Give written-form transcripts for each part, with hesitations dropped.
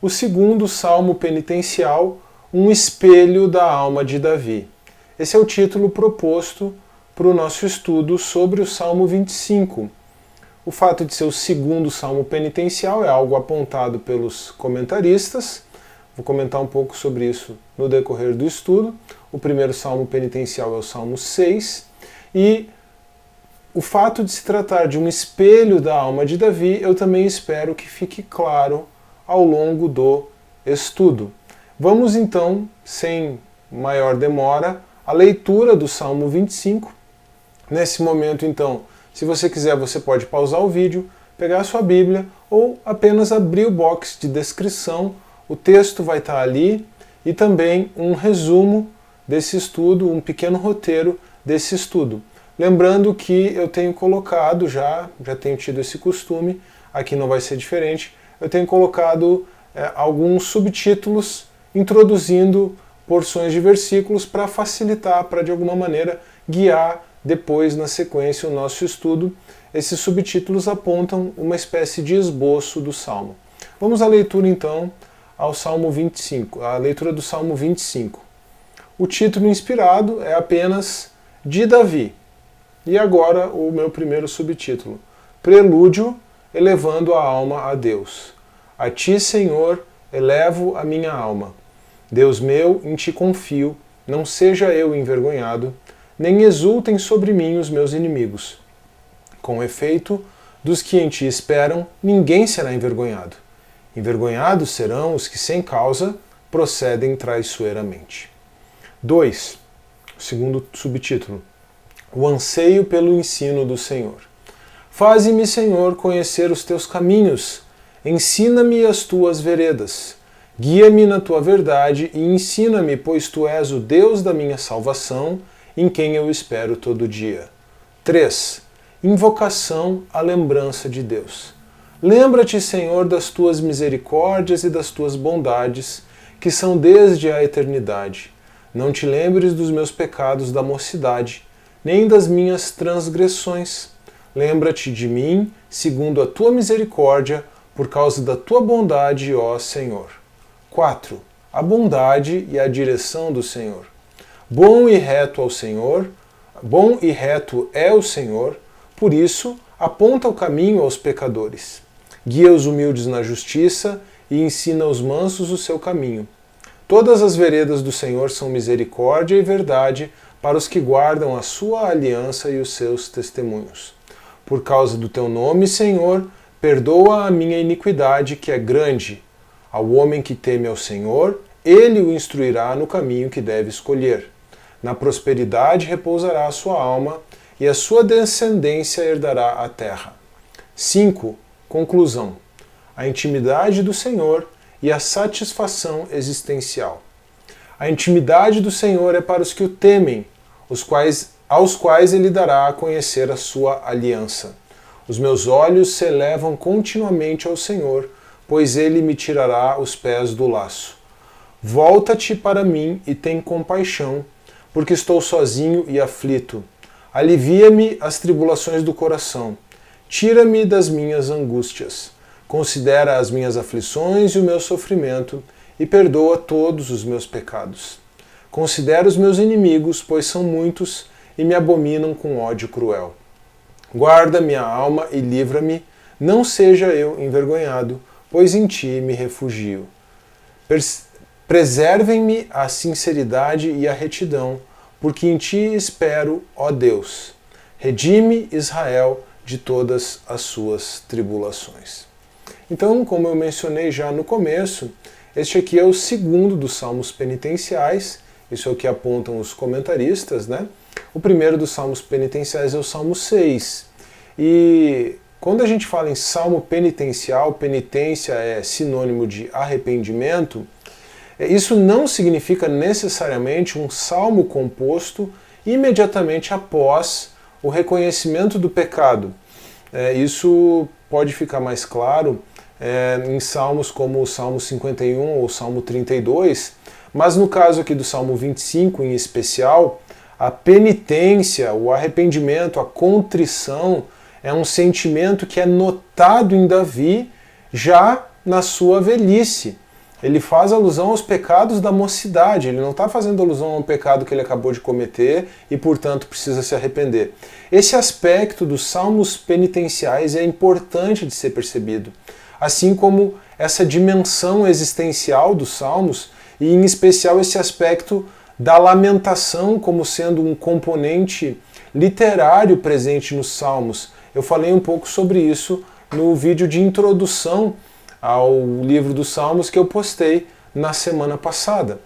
o segundo salmo penitencial, um espelho da alma de Davi. Esse é o título proposto para o nosso estudo sobre o Salmo 25. O fato de ser o segundo salmo penitencial é algo apontado pelos comentaristas. Vou comentar um pouco sobre isso no decorrer do estudo. O primeiro salmo penitencial é o Salmo 6. E o fato de se tratar de um espelho da alma de Davi, eu também espero que fique claro ao longo do estudo. Vamos então, sem maior demora, à leitura do Salmo 25. Nesse momento, então, se você quiser, você pode pausar o vídeo, pegar a sua Bíblia ou apenas abrir o box de descrição. O texto vai estar ali e também um resumo desse estudo, um pequeno roteiro desse estudo. Lembrando que eu tenho colocado, já tenho tido esse costume, aqui não vai ser diferente, eu tenho colocado alguns subtítulos introduzindo porções de versículos para facilitar, para de alguma maneira guiar depois na sequência o nosso estudo. Esses subtítulos apontam uma espécie de esboço do Salmo. Vamos à leitura então ao Salmo 25, a leitura do Salmo 25. O título inspirado é apenas de Davi. E agora o meu primeiro subtítulo: Prelúdio, elevando a alma a Deus. A ti, Senhor, elevo a minha alma. Deus meu, em ti confio, não seja eu envergonhado, nem exultem sobre mim os meus inimigos. Com efeito, dos que em ti esperam, ninguém será envergonhado. Envergonhados serão os que sem causa procedem traiçoeiramente. 2. Segundo subtítulo: O anseio pelo ensino do Senhor. Faze-me, Senhor, conhecer os teus caminhos, ensina-me as tuas veredas. Guia-me na tua verdade e ensina-me, pois tu és o Deus da minha salvação, em quem eu espero todo dia. 3. Invocação à lembrança de Deus. Lembra-te, Senhor, das tuas misericórdias e das tuas bondades, que são desde a eternidade. Não te lembres dos meus pecados da mocidade, nem das minhas transgressões. Lembra-te de mim, segundo a tua misericórdia, por causa da tua bondade, ó Senhor. 4. A bondade e a direção do Senhor. Bom e reto é o Senhor, por isso aponta o caminho aos pecadores. Guia os humildes na justiça e ensina aos mansos o seu caminho. Todas as veredas do Senhor são misericórdia e verdade para os que guardam a sua aliança e os seus testemunhos. Por causa do teu nome, Senhor, perdoa a minha iniquidade, que é grande. Ao homem que teme ao Senhor, ele o instruirá no caminho que deve escolher. Na prosperidade repousará a sua alma, e a sua descendência herdará a terra. 5. Conclusão: a intimidade do Senhor e a satisfação existencial. A intimidade do Senhor é para os que o temem, aos quais ele dará a conhecer a sua aliança. Os meus olhos se elevam continuamente ao Senhor, pois ele me tirará os pés do laço. Volta-te para mim e tem compaixão, porque estou sozinho e aflito. Alivia-me as tribulações do coração. Tira-me das minhas angústias. Considera as minhas aflições e o meu sofrimento, e perdoa todos os meus pecados. Considera os meus inimigos, pois são muitos, e me abominam com ódio cruel. Guarda minha alma e livra-me, não seja eu envergonhado, pois em ti me refugio. Preservem-me a sinceridade e a retidão, porque em ti espero, ó Deus. Redime Israel de todas as suas tribulações. Então, como eu mencionei já no começo, este aqui é o segundo dos salmos penitenciais, isso é o que apontam os comentaristas, né? O primeiro dos salmos penitenciais é o Salmo 6. E quando a gente fala em salmo penitencial, penitência é sinônimo de arrependimento, isso não significa necessariamente um salmo composto imediatamente após o reconhecimento do pecado. Isso pode ficar mais claro em salmos como o Salmo 51 ou o Salmo 32, mas no caso aqui do Salmo 25 em especial, a penitência, o arrependimento, a contrição é um sentimento que é notado em Davi já na sua velhice. ele faz alusão aos pecados da mocidade, ele não está fazendo alusão a um pecado que ele acabou de cometer e, portanto, precisa se arrepender. Esse aspecto dos salmos penitenciais é importante de ser percebido, assim como essa dimensão existencial dos salmos e, em especial, esse aspecto da lamentação como sendo um componente literário presente nos salmos. Eu falei um pouco sobre isso no vídeo de introdução ao livro dos Salmos que eu postei na semana passada.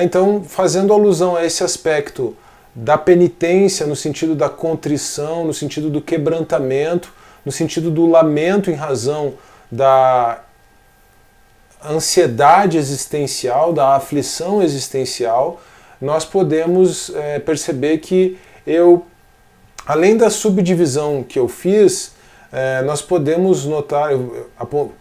Então, fazendo alusão a esse aspecto da penitência, no sentido da contrição, no sentido do quebrantamento, no sentido do lamento em razão da ansiedade existencial, da aflição existencial, nós podemos perceber que eu, além da subdivisão que eu fiz, nós podemos notar, eu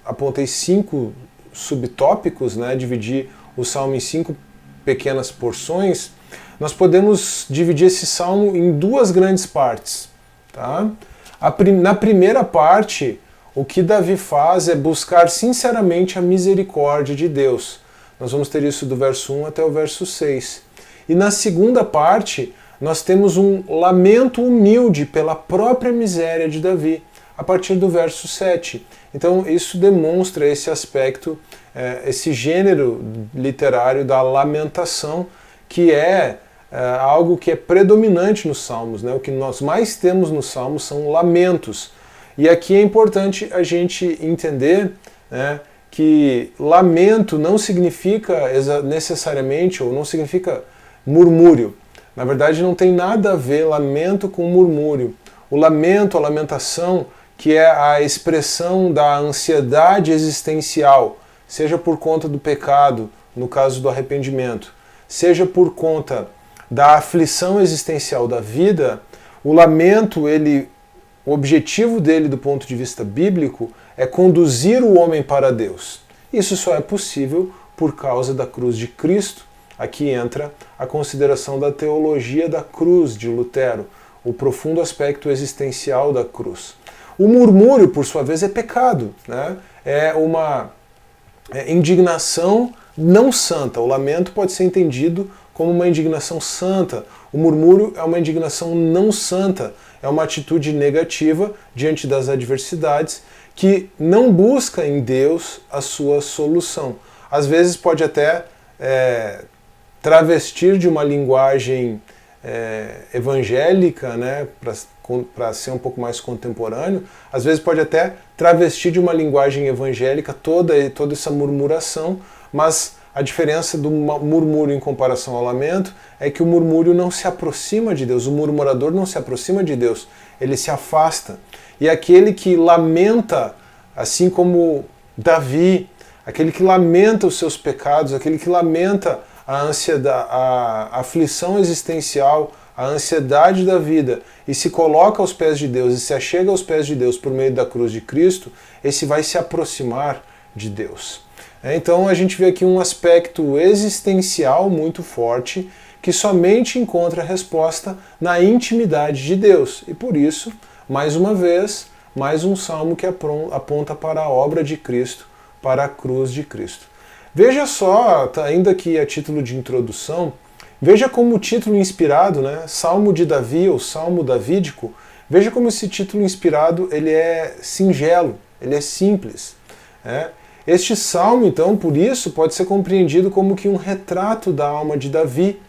apontei 5 subtópicos, né, dividi o salmo em 5 pequenas porções, nós podemos dividir esse salmo em 2 grandes partes. Tá? Na primeira parte, o que Davi faz é buscar sinceramente a misericórdia de Deus. Nós vamos ter isso do verso 1 até o verso 6. E na segunda parte, nós temos um lamento humilde pela própria miséria de Davi, a partir do verso 7. Então isso demonstra esse aspecto, esse gênero literário da lamentação, que é algo que é predominante nos Salmos, né? O que nós mais temos nos Salmos são lamentos. E aqui é importante a gente entender, né, que lamento não significa necessariamente, ou não significa murmúrio. Na verdade não tem nada a ver lamento com murmúrio. O lamento, a lamentação, que é a expressão da ansiedade existencial, seja por conta do pecado, no caso do arrependimento, seja por conta da aflição existencial da vida, o lamento, o objetivo dele do ponto de vista bíblico é conduzir o homem para Deus. Isso só é possível por causa da cruz de Cristo. Aqui entra a consideração da teologia da cruz de Lutero, o profundo aspecto existencial da cruz. O murmúrio, por sua vez, é pecado, né? É uma indignação não santa. O lamento pode ser entendido como uma indignação santa. O murmúrio é uma indignação não santa. É uma atitude negativa diante das adversidades que não busca em Deus a sua solução. Às vezes pode até travestir de uma linguagem evangélica, né, para ser um pouco mais contemporâneo, às vezes pode até travestir de uma linguagem evangélica toda essa murmuração, mas a diferença do murmúrio em comparação ao lamento é que o murmúrio não se aproxima de Deus, o murmurador não se aproxima de Deus, ele se afasta. E aquele que lamenta, assim como Davi, aquele que lamenta os seus pecados, aquele que lamenta a ansiedade, a aflição existencial, a ansiedade da vida, e se coloca aos pés de Deus e se achega aos pés de Deus por meio da cruz de Cristo, esse vai se aproximar de Deus. Então a gente vê aqui um aspecto existencial muito forte que somente encontra resposta na intimidade de Deus. E por isso, mais uma vez, mais um salmo que aponta para a obra de Cristo, para a cruz de Cristo. Veja só, ainda aqui a título de introdução, veja como o título inspirado, né, Salmo de Davi ou Salmo davídico, veja como esse título inspirado ele é singelo, ele é simples. Este salmo, então, por isso, pode ser compreendido como que um retrato da alma de Davi.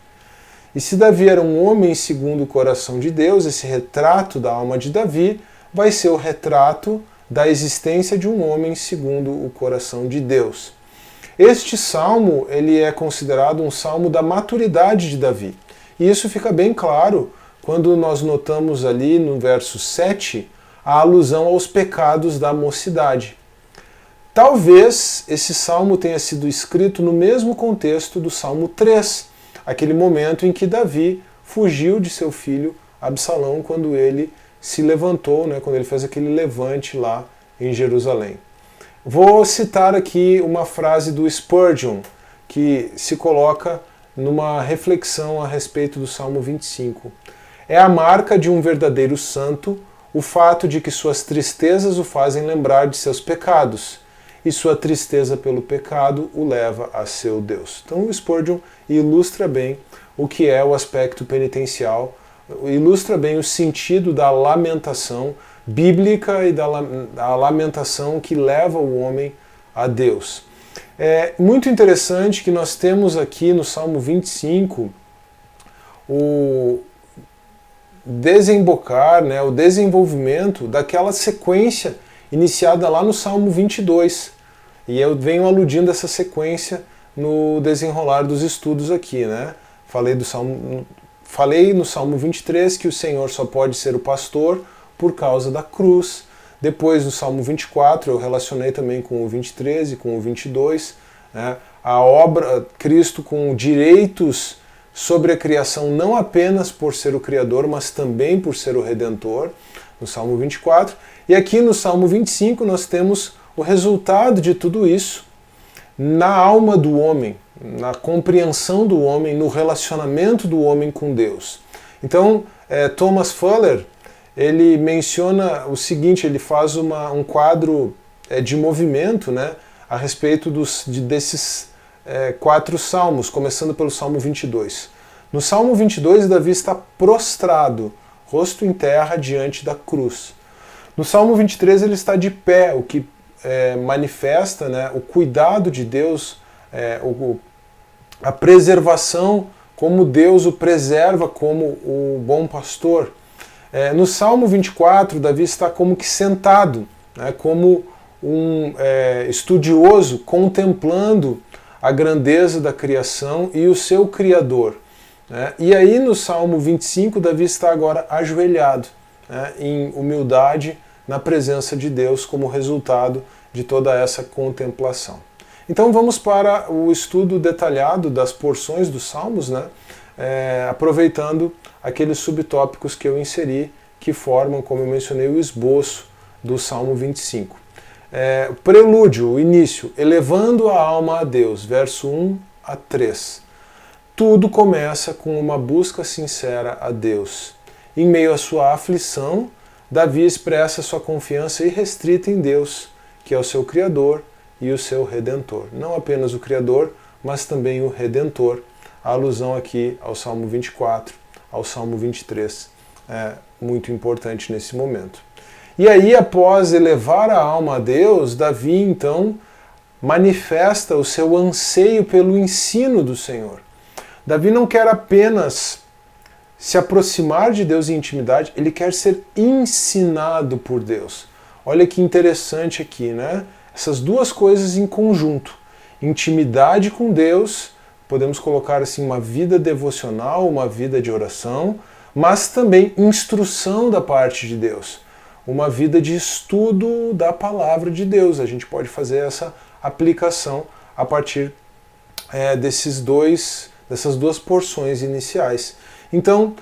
E se Davi era um homem segundo o coração de Deus, esse retrato da alma de Davi vai ser o retrato da existência de um homem segundo o coração de Deus. Este salmo ele é considerado um salmo da maturidade de Davi. E isso fica bem claro quando nós notamos ali no verso 7 a alusão aos pecados da mocidade. Talvez esse salmo tenha sido escrito no mesmo contexto do Salmo 3, aquele momento em que Davi fugiu de seu filho Absalão quando ele se levantou, né, quando ele fez aquele levante lá em Jerusalém. Vou citar aqui uma frase do Spurgeon, que se coloca numa reflexão a respeito do Salmo 25. É a marca de um verdadeiro santo o fato de que suas tristezas o fazem lembrar de seus pecados, e sua tristeza pelo pecado o leva a seu Deus. Então o Spurgeon ilustra bem o que é o aspecto penitencial, ilustra bem o sentido da lamentação bíblica e da lamentação que leva o homem a Deus. É muito interessante que nós temos aqui no Salmo 25 o desembocar, o desenvolvimento daquela sequência iniciada lá no Salmo 22. E eu venho aludindo essa sequência no desenrolar dos estudos aqui, Falei no Salmo 23 que o Senhor só pode ser o pastor por causa da cruz. Depois, no Salmo 24, eu relacionei também com o 23 e com o 22, a obra, Cristo com direitos sobre a criação, não apenas por ser o Criador, mas também por ser o Redentor, no Salmo 24. E aqui no Salmo 25 nós temos o resultado de tudo isso na alma do homem, na compreensão do homem, no relacionamento do homem com Deus. Então, Thomas Fuller, ele menciona o seguinte, ele faz um quadro de movimento, a respeito desses 4 salmos, começando pelo Salmo 22. No Salmo 22, Davi está prostrado, rosto em terra, diante da cruz. No Salmo 23, ele está de pé, o que manifesta o cuidado de Deus, a preservação, como Deus o preserva como o bom pastor. No Salmo 24, Davi está como que sentado, como um estudioso contemplando a grandeza da criação e o seu Criador. E aí no Salmo 25, Davi está agora ajoelhado, em humildade na presença de Deus como resultado de toda essa contemplação. Então vamos para o estudo detalhado das porções dos Salmos, aproveitando aqueles subtópicos que eu inseri, que formam, como eu mencionei, o esboço do Salmo 25. O prelúdio, o início, elevando a alma a Deus, verso 1 a 3. Tudo começa com uma busca sincera a Deus. Em meio à sua aflição, Davi expressa sua confiança irrestrita em Deus, que é o seu Criador e o seu Redentor. Não apenas o Criador, mas também o Redentor. A alusão aqui ao Salmo 24, ao Salmo 23, é muito importante nesse momento. E aí, após elevar a alma a Deus, Davi, então, manifesta o seu anseio pelo ensino do Senhor. Davi não quer apenas se aproximar de Deus em intimidade, ele quer ser ensinado por Deus. Olha que interessante aqui, Essas duas coisas em conjunto. Intimidade com Deus, podemos colocar assim uma vida devocional, uma vida de oração, mas também instrução da parte de Deus. Uma vida de estudo da palavra de Deus. A gente pode fazer essa aplicação a partir dessas duas porções iniciais. Então,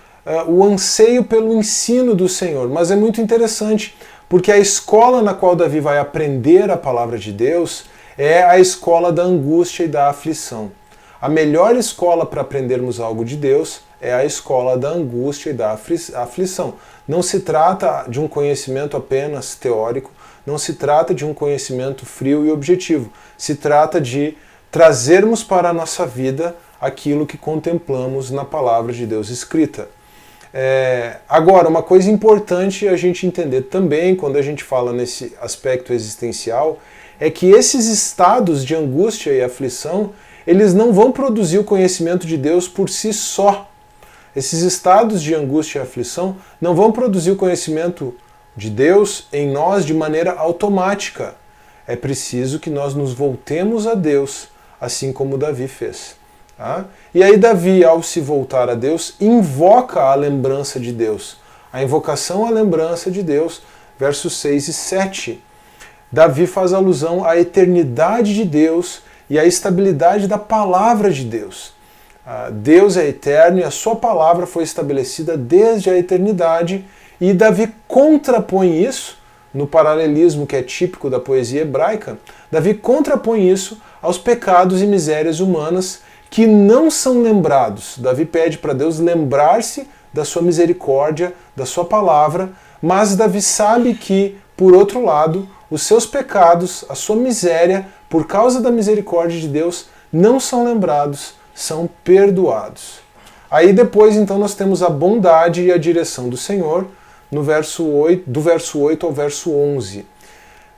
o anseio pelo ensino do Senhor. Mas é muito interessante, porque a escola na qual Davi vai aprender a palavra de Deus é a escola da angústia e da aflição. A melhor escola para aprendermos algo de Deus é a escola da angústia e da aflição. Não se trata de um conhecimento apenas teórico, não se trata de um conhecimento frio e objetivo. Se trata de trazermos para a nossa vida aquilo que contemplamos na palavra de Deus escrita. Agora, uma coisa importante a gente entender também, quando a gente fala nesse aspecto existencial, é que esses estados de angústia e aflição, eles não vão produzir o conhecimento de Deus por si só. Esses estados de angústia e aflição não vão produzir o conhecimento de Deus em nós de maneira automática. É preciso que nós nos voltemos a Deus, assim como Davi fez. E aí Davi, ao se voltar a Deus, invoca a lembrança de Deus. A invocação à lembrança de Deus, versos 6 e 7. Davi faz alusão à eternidade de Deus e à estabilidade da palavra de Deus. Deus é eterno e a sua palavra foi estabelecida desde a eternidade, e Davi contrapõe isso, no paralelismo que é típico da poesia hebraica, Davi contrapõe isso aos pecados e misérias humanas que não são lembrados. Davi pede para Deus lembrar-se da sua misericórdia, da sua palavra, mas Davi sabe que, por outro lado, os seus pecados, a sua miséria, por causa da misericórdia de Deus, não são lembrados, são perdoados. Aí depois, então, nós temos a bondade e a direção do Senhor, no verso 8, do verso 8 ao verso 11.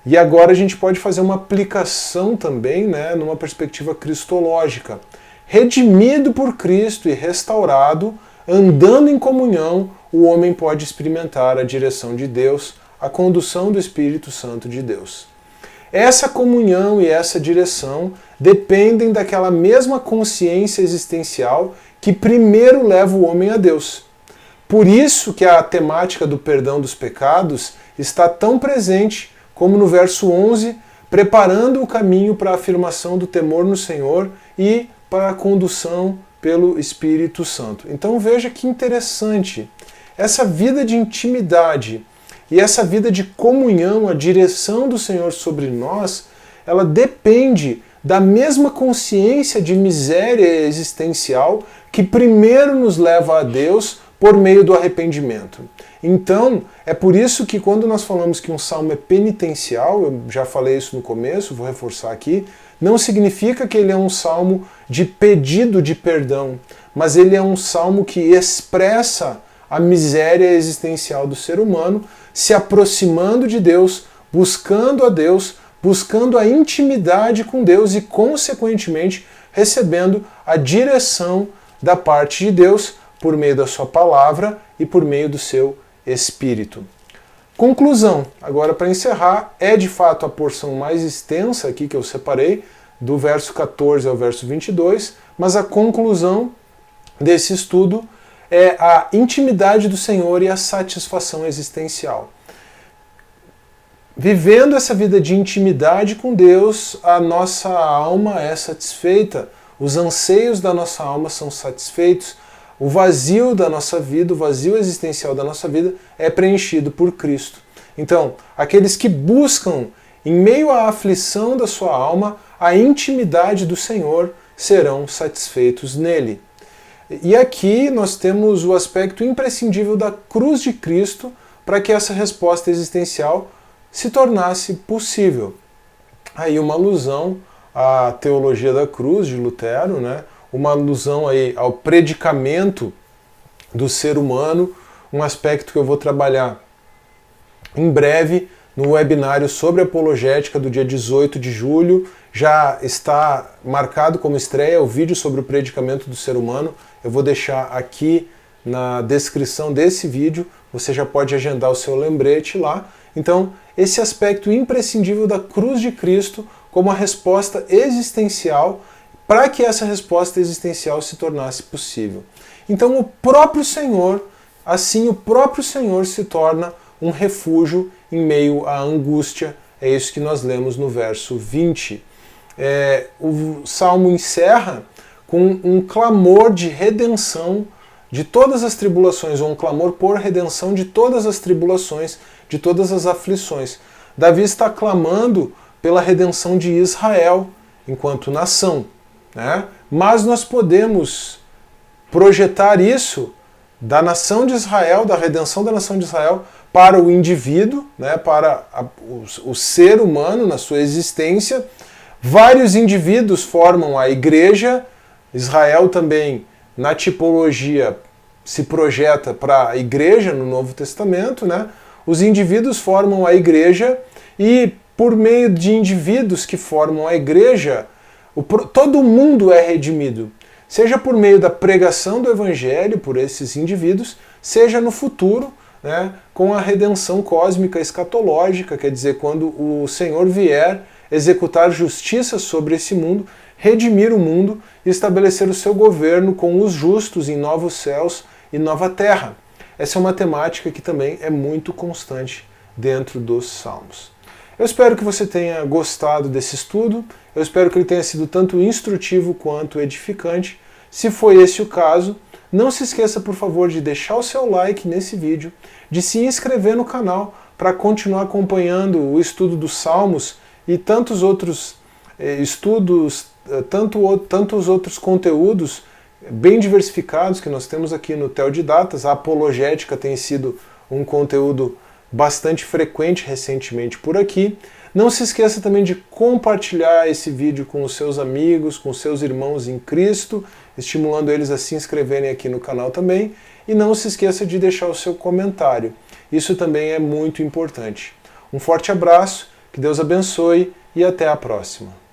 E agora a gente pode fazer uma aplicação também, né, numa perspectiva cristológica. Redimido por Cristo e restaurado, andando em comunhão, o homem pode experimentar a direção de Deus, a condução do Espírito Santo de Deus. Essa comunhão e essa direção dependem daquela mesma consciência existencial que primeiro leva o homem a Deus. Por isso que a temática do perdão dos pecados está tão presente, como no verso 11, preparando o caminho para a afirmação do temor no Senhor e para a condução pelo Espírito Santo. Então veja que interessante. Essa vida de intimidade e essa vida de comunhão, a direção do Senhor sobre nós, ela depende da mesma consciência de miséria existencial que primeiro nos leva a Deus por meio do arrependimento. Então, é por isso que quando nós falamos que um salmo é penitencial, eu já falei isso no começo, vou reforçar aqui, não significa que ele é um salmo de pedido de perdão, mas ele é um salmo que expressa a miséria existencial do ser humano, se aproximando de Deus, buscando a Deus, buscando a intimidade com Deus e, consequentemente, recebendo a direção da parte de Deus por meio da sua palavra e por meio do seu Espírito. Conclusão, agora para encerrar, é de fato a porção mais extensa aqui que eu separei, do verso 14 ao verso 22, mas a conclusão desse estudo é a intimidade do Senhor e a satisfação existencial. Vivendo essa vida de intimidade com Deus, a nossa alma é satisfeita, os anseios da nossa alma são satisfeitos, o vazio da nossa vida, o vazio existencial da nossa vida é preenchido por Cristo. Então, aqueles que buscam, em meio à aflição da sua alma, a intimidade do Senhor serão satisfeitos nele. E aqui nós temos o aspecto imprescindível da cruz de Cristo para que essa resposta existencial se tornasse possível. Aí uma alusão à teologia da cruz de Lutero, né? Uma alusão aí ao predicamento do ser humano, um aspecto que eu vou trabalhar em breve no webinário sobre apologética do dia 18 de julho. Já está marcado como estreia o vídeo sobre o predicamento do ser humano. Eu vou deixar aqui na descrição desse vídeo, você já pode agendar o seu lembrete lá. Então, esse aspecto imprescindível da cruz de Cristo como a resposta existencial para que essa resposta existencial se tornasse possível. Então o próprio Senhor se torna um refúgio em meio à angústia. É isso que nós lemos no verso 20. O Salmo encerra com um clamor de redenção de todas as tribulações, ou um clamor por redenção de todas as tribulações, de todas as aflições. Davi está clamando pela redenção de Israel enquanto nação, né? Mas nós podemos projetar isso da nação de Israel, da redenção da nação de Israel, para o indivíduo, né? Para o ser humano na sua existência. Vários indivíduos formam a igreja. Israel também, na tipologia, se projeta para a igreja no Novo Testamento, né? Os indivíduos formam a igreja e, por meio de indivíduos que formam a igreja, todo mundo é redimido. Seja por meio da pregação do Evangelho por esses indivíduos, seja no futuro, né, com a redenção cósmica escatológica, quer dizer, quando o Senhor vier executar justiça sobre esse mundo, redimir o mundo e estabelecer o seu governo com os justos em novos céus e nova terra. Essa é uma temática que também é muito constante dentro dos Salmos. Eu espero que você tenha gostado desse estudo, eu espero que ele tenha sido tanto instrutivo quanto edificante. Se foi esse o caso, não se esqueça, por favor, de deixar o seu like nesse vídeo, de se inscrever no canal para continuar acompanhando o estudo dos Salmos e tantos outros estudos, tantos outros conteúdos bem diversificados que nós temos aqui no Teodidatas. A apologética tem sido um conteúdo bastante frequente recentemente por aqui. Não se esqueça também de compartilhar esse vídeo com os seus amigos, com os seus irmãos em Cristo, estimulando eles a se inscreverem aqui no canal também. E não se esqueça de deixar o seu comentário. Isso também é muito importante. Um forte abraço, que Deus abençoe e até a próxima.